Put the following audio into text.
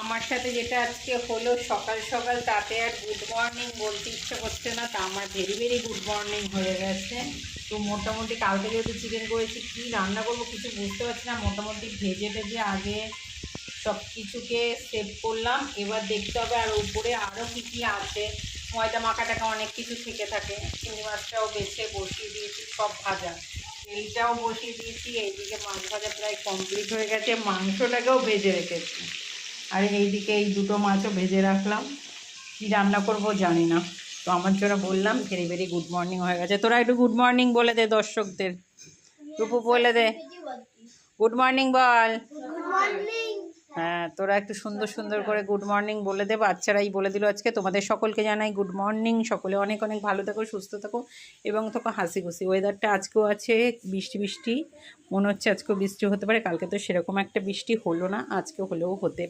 আমার সাথে যেটা আজকে হলো সকাল সকাল, তাতে আর গুড মর্নিং বলতে ইচ্ছে করছে না, তা আমার ভেরি ভেরি গুড মর্নিং হয়ে গেছে। তো মোটামুটি কালকে যেহেতু চিকেন করেছি, কী রান্না করবো কিছু বুঝতে পারছি না। মোটামুটি ভেজে টেজে আগে সব কিছুকে সেভ করলাম। এবার দেখতে হবে আর উপরে আরও কী কী আছে। ময়দা মাখা টাকা অনেক কিছু থেকে থাকে। চিংড়ি মাছটাও বেছে বসিয়ে দিয়েছি, সব ভাজা এইটাও বসিয়ে দিয়েছি। এইদিকে মাছ ভাজা প্রায় কমপ্লিট হয়ে গেছে, মাংসটাকেও ভেজে রেখেছি। আর এইদিকে এই দুটো মাছও ভেজে রাখলাম। কী রান্না করব জানি না। তো আমার জন্য বললাম ভেরি ভেরি গুড মর্নিং হয়ে গেছে। তোরা একটু গুড মর্নিং বলে দে দর্শকদের। রূপু বলে দে গুড মর্নিং বল। হ্যাঁ, তোরা একটু সুন্দর সুন্দর করে গুড মর্নিং বলে দে। বাচ্চারাই বলে দিল আজকে। তোমাদের সকলকে জানাই গুড মর্নিং। সকলে অনেক অনেক ভালো থাকো, সুস্থ থাকো এবং থাকো হাসি খুশি। ওয়েদারটা আজকেও আছে বৃষ্টি বৃষ্টি, মনে হচ্ছে আজকেও বৃষ্টি হতে পারে। কালকে তো সেরকম একটা বৃষ্টি হলো না, আজকে হলেও হতে